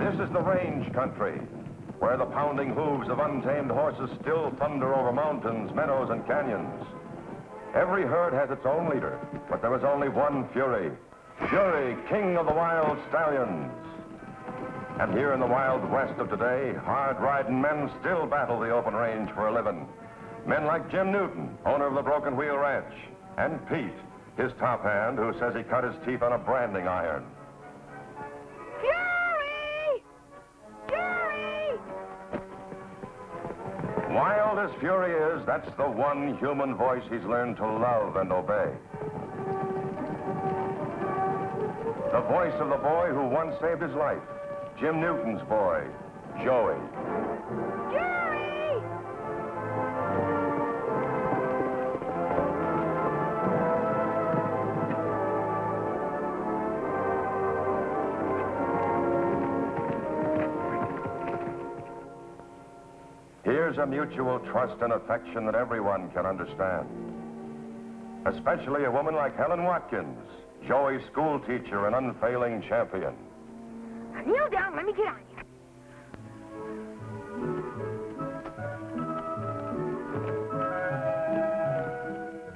This is the range country, where the pounding hooves of untamed horses still thunder over mountains, meadows, and canyons. Every herd has its own leader, but there is only one Fury. Fury, king of the wild stallions. And here in the wild west of today, hard-riding men still battle the open range for a living. Men like Jim Newton, owner of the Broken Wheel Ranch, and Pete, his top hand, who says he cut his teeth on a branding iron. Fury! Fury! Wild as Fury is, that's the one human voice he's learned to love and obey. The voice of the boy who once saved his life, Jim Newton's boy, Joey. Fury! Here's a mutual trust and affection that everyone can understand. Especially a woman like Helen Watkins, Joey's school teacher and unfailing champion. Now kneel down, let me get on you.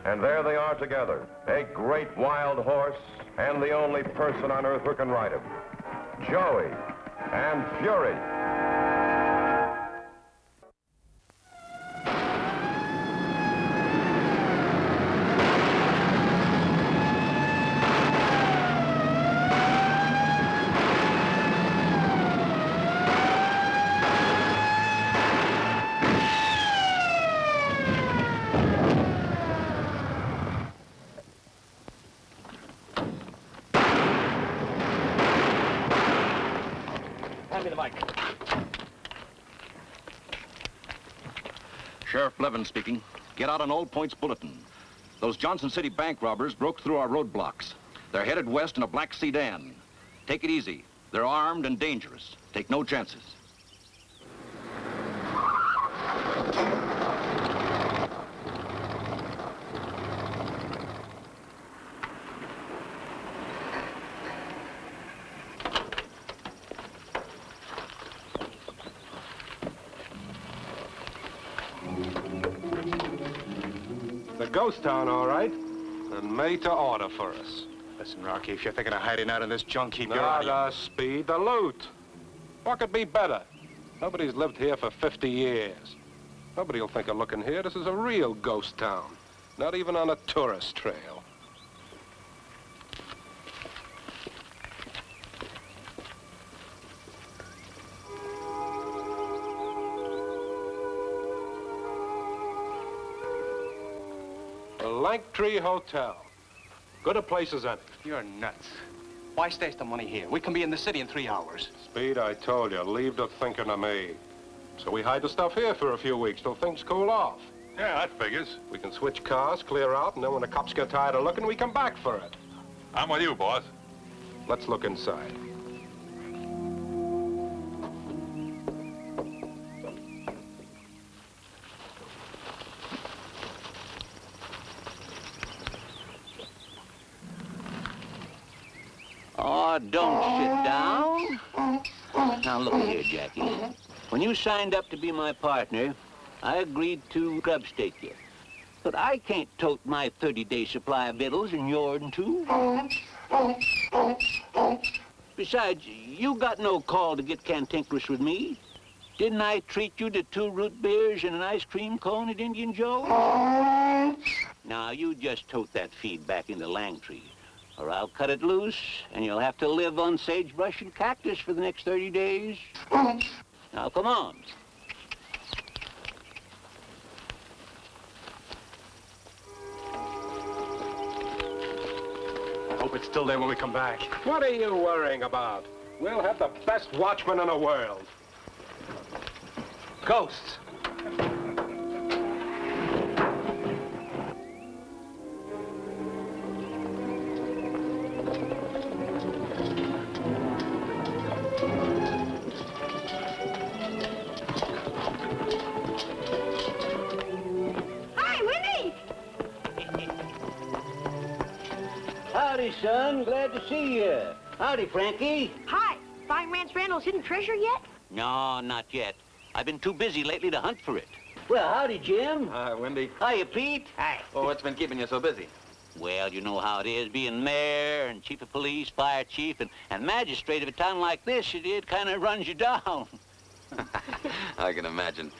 And there they are together, a great wild horse and the only person on earth who can ride him. Joey and Fury. Sheriff Blevins speaking. Get out an Old Points bulletin. Those Johnson City bank robbers broke through our roadblocks. They're headed west in a black sedan. Take it easy. They're armed and dangerous. Take no chances. Ghost town, all right, and made to order for us. Listen, Rocky, if you're thinking of hiding out in this junk, keep your eye... The speed, the loot. What could be better? Nobody's lived here for 50 years. Nobody'll think of looking here. This is a real ghost town, not even on a tourist trail. Langtree Hotel. Good a place as any. You're nuts. Why stash the money here? We can be in the city in 3 hours. Speed, I told you, leave the thinking of me. So we hide the stuff here for a few weeks till things cool off. Yeah, that figures. We can switch cars, clear out, and then when the cops get tired of looking, we come back for it. I'm with you, boss. Let's look inside. Oh, don't sit down. Now, look here, Jackie. When you signed up to be my partner, I agreed to grub stake you. But I can't tote my 30-day supply of victuals and yours too. Besides, you got no call to get cantankerous with me. Didn't I treat you to 2 root beers and an ice cream cone at Indian Joe's? Now, you just tote that feed back into Langtree, or I'll cut it loose, and you'll have to live on sagebrush and cactus for the next 30 days. Now, come on. I hope it's still there when we come back. What are you worrying about? We'll have the best watchman in the world. Ghosts. Howdy, son. Glad to see you. Howdy, Frankie. Hi. find Rance Randall's hidden treasure yet? No, not yet. I've been too busy lately to hunt for it. Well, howdy, Jim. Hi, Wendy. Hiya, Pete. Hi. Well, what's been keeping you so busy? Well, you know how it is, being mayor and chief of police, fire chief, and magistrate of a town like this, it kind of runs you down. I can imagine.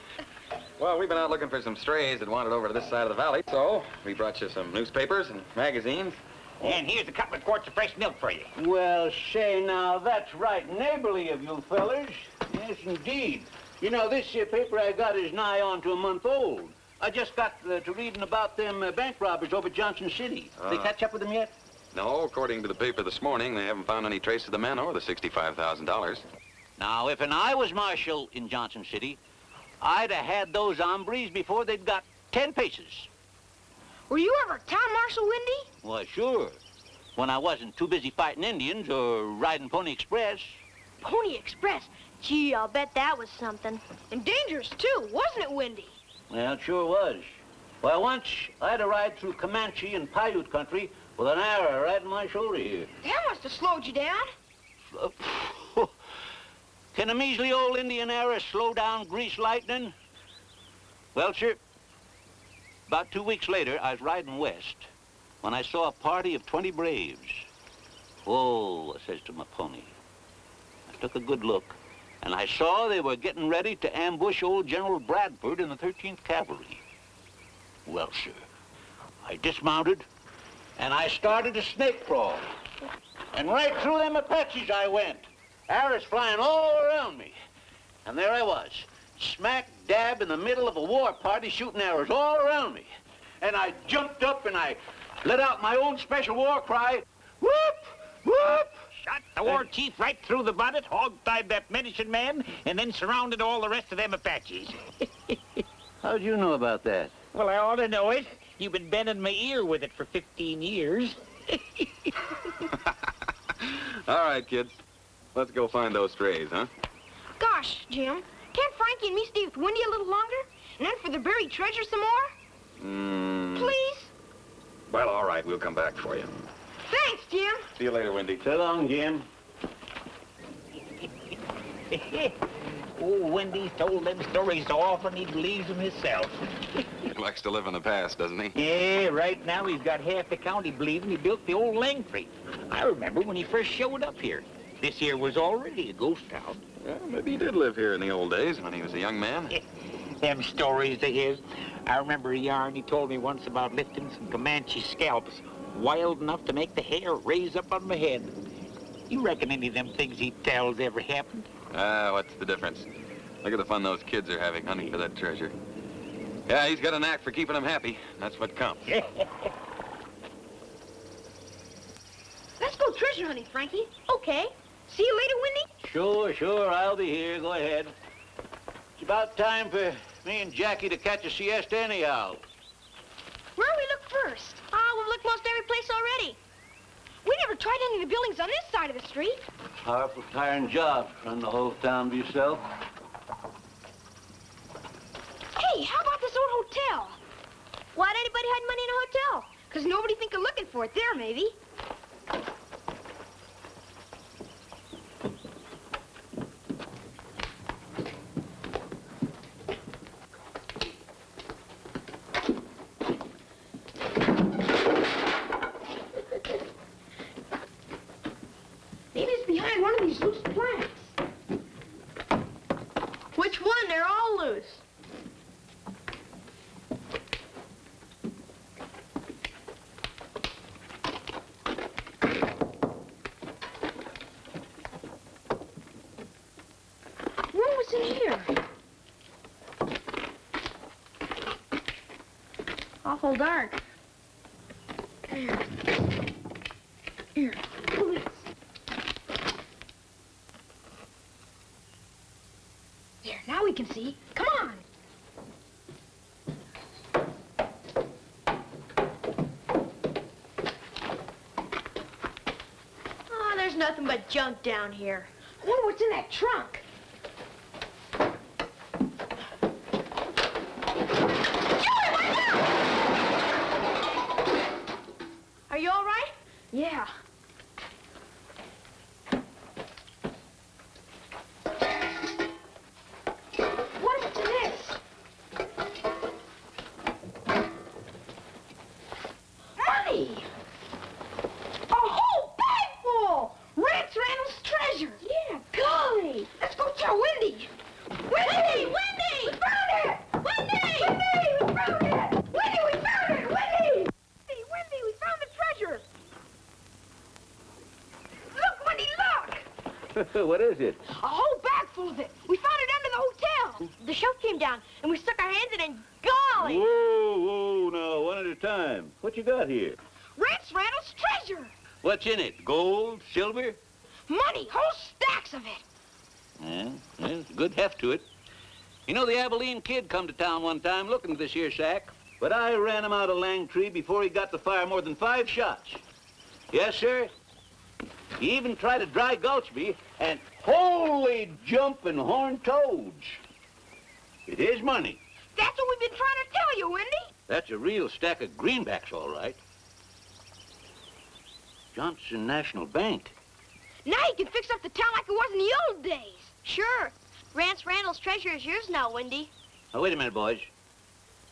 Well, we've been out looking for some strays that wandered over to this side of the valley, so we brought you some newspapers and magazines. And here's a couple of quarts of fresh milk for you. Well, say now, that's right neighborly of you fellers. Yes, indeed. You know, this paper I got is nigh on to a month old. I just got to reading about them bank robbers over at Johnson City. They catch up with them yet? No, according to the paper this morning, they haven't found any trace of the men or the $65,000. Now, if I was marshal in Johnson City, I'd have had those hombres before they'd got 10 paces. Were you ever town marshal, Wendy? Well, sure. When I wasn't too busy fighting Indians or riding Pony Express. Pony Express. Gee, I'll bet that was something. And dangerous, too, wasn't it, Wendy? Well, it sure was. Well, once I had to ride through Comanche and Paiute country with an arrow right in my shoulder here. That must have slowed you down. Can a measly old Indian arrow slow down grease lightning? Well, sir, about 2 weeks later, I was riding west when I saw a party of 20 braves. Whoa, I says to my pony. I took a good look, and I saw they were getting ready to ambush old General Bradford in the 13th Cavalry. Well, sir, I dismounted, and I started a snake crawl. And right through them Apaches I went, arrows flying all around me. And there I was, smack dab in the middle of a war party shooting arrows all around me. And I jumped up and I let out my own special war cry, whoop, whoop. Shot the war chief right through the bonnet, hog-tied that medicine man, and then surrounded all the rest of them Apaches. How'd you know about that? Well, I ought to know it. You've been bending my ear with it for 15 years. All right, kid. Let's go find those strays, huh? Gosh, Jim, can't Frankie and me stay with Wendy a little longer? And then for the buried treasure some more? Please? Well, all right. We'll come back for you. Thanks, Jim. See you later, Wendy. So long, Jim. Oh, Wendy's told them stories so often he believes them himself. He likes to live in the past, doesn't he? Yeah, right now he's got half the county believing he built the old Langtree. I remember when he first showed up here. This here was already a ghost town. Well, maybe he did live here in the old days when he was a young man. Them stories of his. I remember a yarn he told me once about lifting some Comanche scalps, wild enough to make the hair raise up on my head. You reckon any of them things he tells ever happened? What's the difference? Look at the fun those kids are having hunting for that treasure. Yeah, he's got a knack for keeping them happy. That's what counts. Let's go treasure hunting, Frankie. Okay. See you later, Wendy? Sure, I'll be here. Go ahead. It's about time for me and Jackie to catch a siesta anyhow. Where do we look first? We've looked most every place already. We never tried any of the buildings on this side of the street. Powerful tiring job, run the whole town by yourself. Hey, how about this old hotel? Why'd anybody hide money in a hotel? Because nobody think of looking for it there, maybe. Maybe it's behind one of these loose planks. Which one? They're all loose. What was in here? Awful dark. Here, pull this. There, now we can see. Come on. Oh, there's nothing but junk down here. I wonder what's in that trunk. Joey, watch out! Are you all right? Yeah. What is it? A whole bag full of it. We found it under the hotel. The shelf came down, and we stuck our hands in it, and golly! Whoa, now, one at a time. What you got here? Randall's treasure. What's in it? Gold? Silver? Money, whole stacks of it. Yeah, there's a good heft to it. You know, the Abilene kid come to town one time looking for this here sack, but I ran him out of Langtree before he got to fire more than 5 shots. Yes, sir. He even tried to dry gulch me, and holy jumping horned toads. It is money. That's what we've been trying to tell you, Wendy. That's a real stack of greenbacks, all right. Johnson National Bank. Now you can fix up the town like it was in the old days. Sure. Randall's treasure is yours now, Wendy. Now, wait a minute, boys.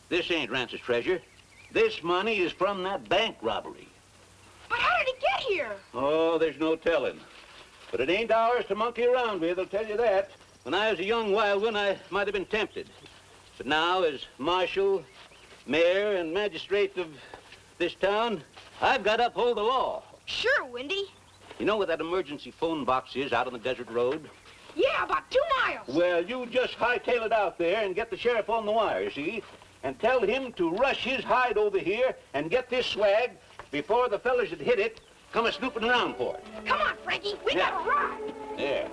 This ain't Rance's treasure. This money is from that bank robbery. But how did it get here? Oh, there's no telling. But it ain't ours to monkey around with, I'll tell you that. When I was a young wild one, I might have been tempted. But now, as marshal, mayor, and magistrate of this town, I've got to uphold the law. Sure, Wendy. You know where that emergency phone box is out on the desert road? Yeah, about 2 miles. Well, you just hightail it out there and get the sheriff on the wire, see? And tell him to rush his hide over here and get this swag before the fellas that hit it come a-snooping around for it. Come on, Frankie. We gotta ride. There.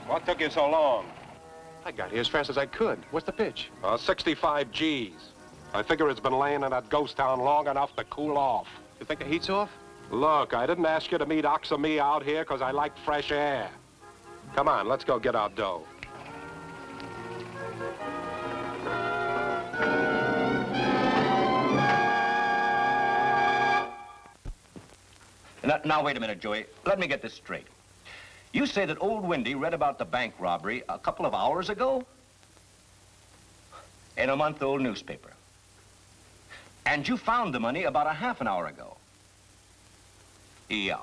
What took you so long? I got here as fast as I could. What's the pitch? 65 G's. I figure it's been laying in that ghost town long enough to cool off. You think the heat's off? Look, I didn't ask you to meet Ox or me out here because I like fresh air. Come on, let's go get our dough. Now, wait a minute, Joey. Let me get this straight. You say that old Wendy read about the bank robbery a couple of hours ago? In a month-old newspaper. And you found the money about a half an hour ago? Yeah.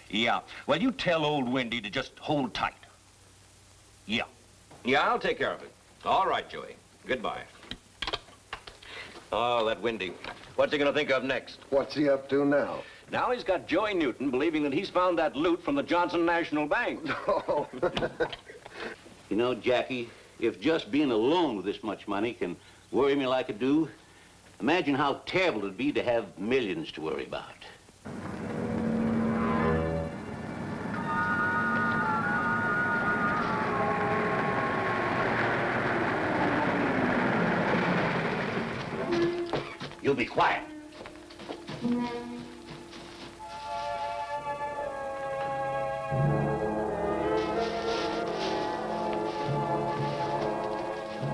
Yeah. Well, you tell old Wendy to just hold tight. Yeah. Yeah, I'll take care of it. All right, Joey. Goodbye. Oh, that Wendy. What's he gonna think of next? What's he up to now? Now he's got Joey Newton believing that he's found that loot from the Johnson National Bank. Oh. You know, Jackie, if just being alone with this much money can worry me like it do, imagine how terrible it'd be to have millions to worry about. You be quiet.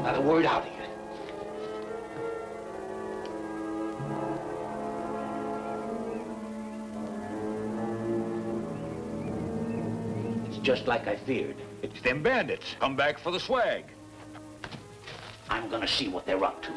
Not a word out of you. It's just like I feared. It's them bandits. Come back for the swag. I'm gonna see what they're up to.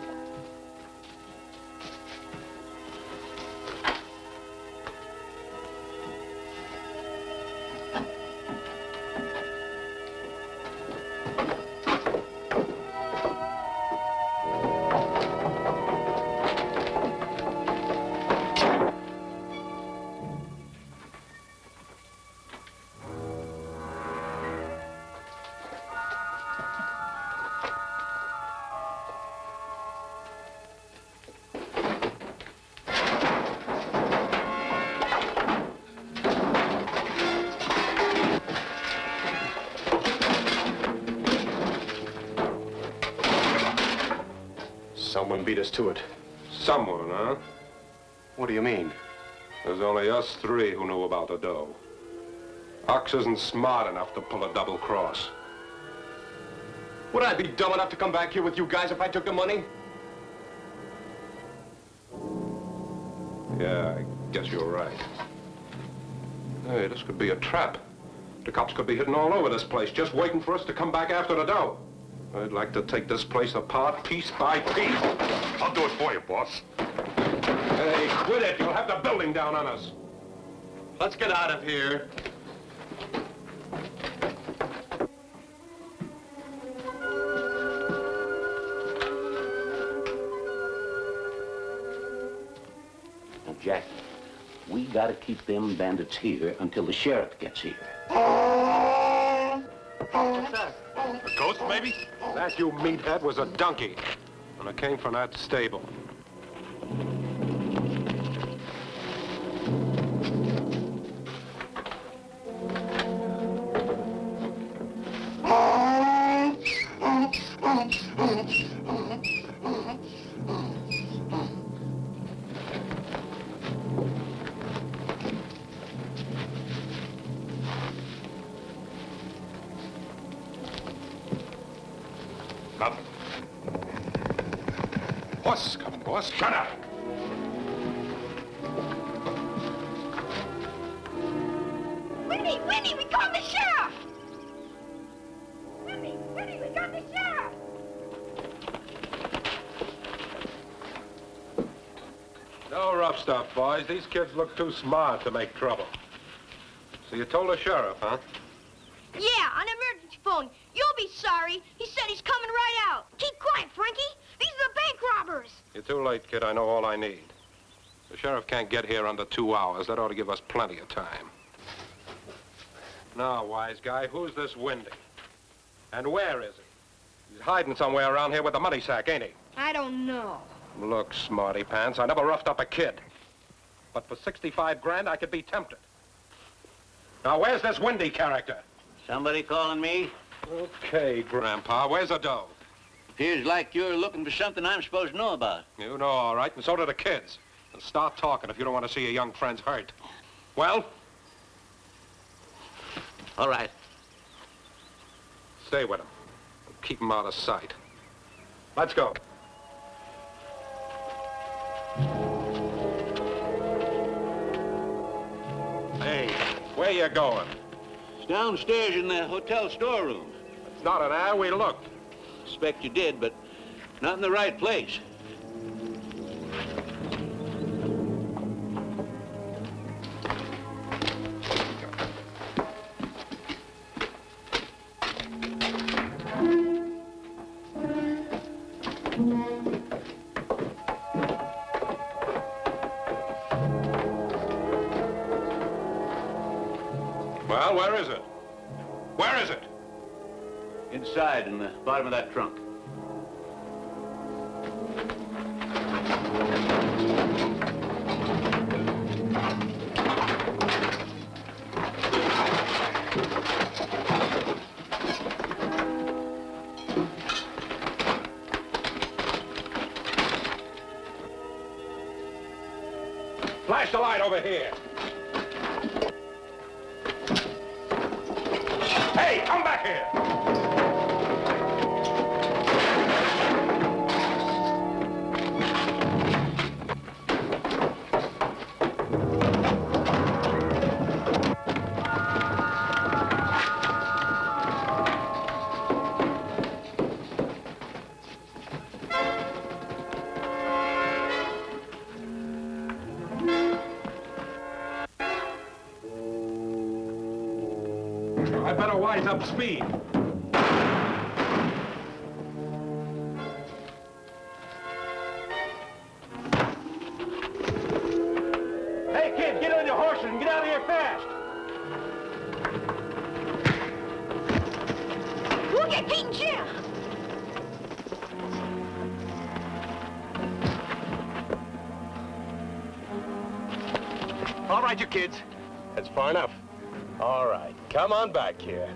Someone beat us to it. Someone, huh? What do you mean? There's only us 3 who knew about the dough. Ox isn't smart enough to pull a double cross. Would I be dumb enough to come back here with you guys if I took the money? Yeah, I guess you're right. Hey, this could be a trap. The cops could be hidden all over this place, just waiting for us to come back after the dough. I'd like to take this place apart piece by piece. I'll do it for you, boss. Hey, quit it. You'll have the building down on us. Let's get out of here. Now, Jack, we gotta keep them bandits here until the sheriff gets here. What's that? A ghost, maybe? That, you meathead, was a donkey. And it came from that stable. Nothing. Horse is coming, boss. Shut up! Winnie, Winnie, we got the sheriff! Winnie, Winnie, we got the sheriff! No rough stuff, boys. These kids look too smart to make trouble. So you told the sheriff, huh? Yeah, on emergency phone. You'll be sorry. He said he's coming right out. Keep quiet, Frankie. These are the bank robbers. You're too late, kid. I know all I need. The sheriff can't get here under 2 hours. That ought to give us plenty of time. Now, wise guy, who's this Windy? And where is he? He's hiding somewhere around here with the money sack, ain't he? I don't know. Look, smarty pants, I never roughed up a kid. But for 65 grand, I could be tempted. Now, where's this Windy character? Somebody calling me? Okay, Grandpa, where's the dough? Appears like you're looking for something I'm supposed to know about. You know, all right, and so do the kids. And start talking if you don't want to see your young friends hurt. Well? All right. Stay with him. Keep him out of sight. Let's go. Hey, where you going? It's downstairs in the hotel storeroom. It's not an hour. We looked. Expect you did, but not in the right place. Well, where is it? Where is it? Inside, in the bottom of that trunk. Flash the light over here. Hey, come back here! I better wise up speed. Hey, kid, get on your horses and get out of here fast. We'll get Pete and Jim. All right, you kids. That's far enough. All right, come on back here.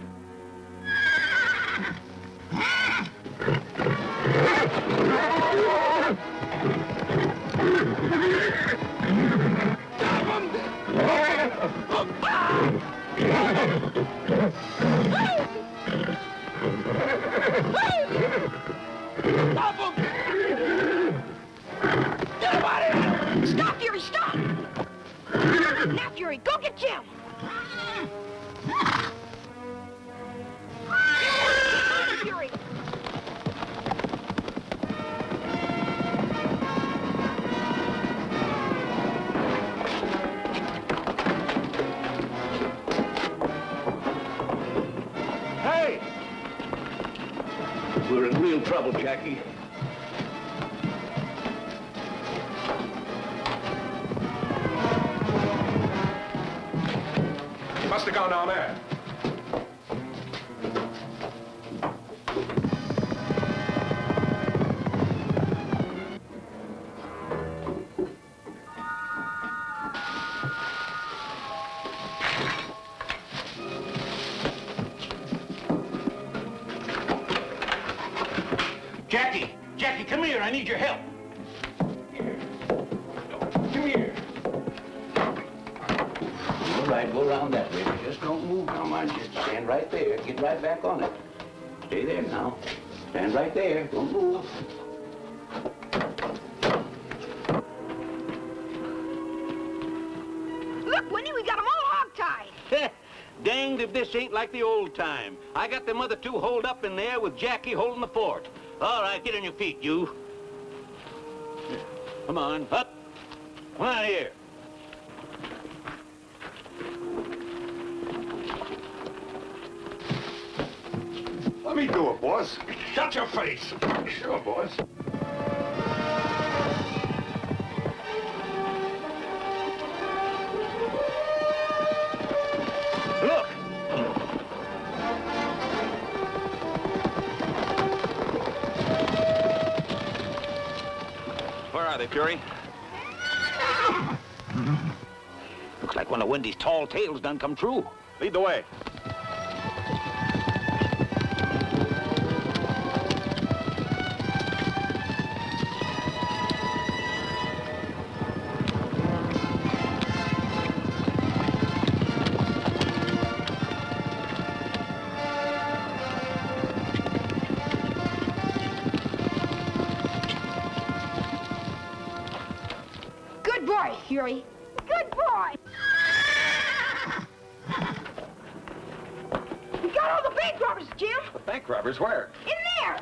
Stop him! Get him out of here! Stop, Fury, stop! Now, Fury, go get Jim! Fury! trouble, Jackie. He must have gone down there. Jackie, come here. I need your help. Come here. All right, go around that way. Just don't move now, mind you. Stand right there. Get right back on it. Stay there now. Stand right there. Don't move. Look, Wendy, we got them all hog-tied. Danged if this ain't like the old time. I got them other two holed up in there with Jackie holding the fort. All right, get on your feet, you. Come on, up. Come on here. Let me do it, boss. Shut your face. Sure, boss. Look. Where are they, Fury? Looks like one of Wendy's tall tales done come true. Lead the way. Good boy, Fury. Good boy. We got all the bank robbers, Jim. The bank robbers, where? In there.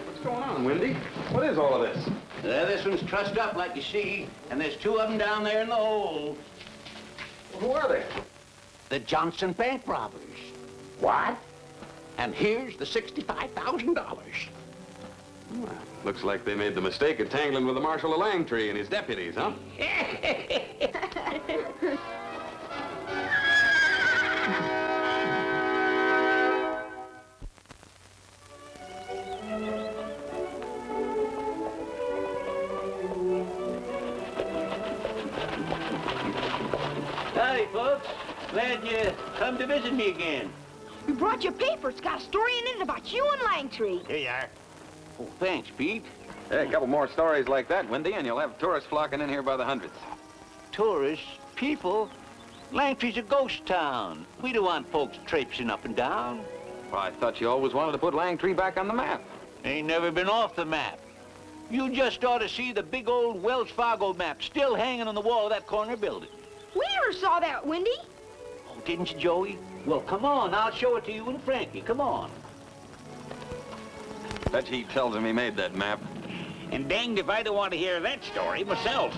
What's going on, Wendy? What is all of this? This one's trussed up like you see, and there's two of them down there in the hole. Well, who are they? The Johnson bank robbers. What? And here's the $65,000. Well, looks like they made the mistake of tangling with the Marshal of Langtree and his deputies, huh? Howdy, folks. Glad you come to visit me again. We brought you a paper. It's got a story in it about you and Langtree. Here you are. Oh, thanks, Pete. Hey, a couple more stories like that, Wendy, and you'll have tourists flocking in here by the hundreds. Tourists, people. Langtree's a ghost town. We don't want folks traipsing up and down. Well, I thought you always wanted to put Langtree back on the map. Ain't never been off the map. You just ought to see the big old Wells Fargo map still hanging on the wall of that corner building. We never saw that, Wendy. Oh, didn't you, Joey? Well, come on. I'll show it to you and Frankie. Come on. Bet he tells him he made that map. And danged if I don't want to hear that story myself.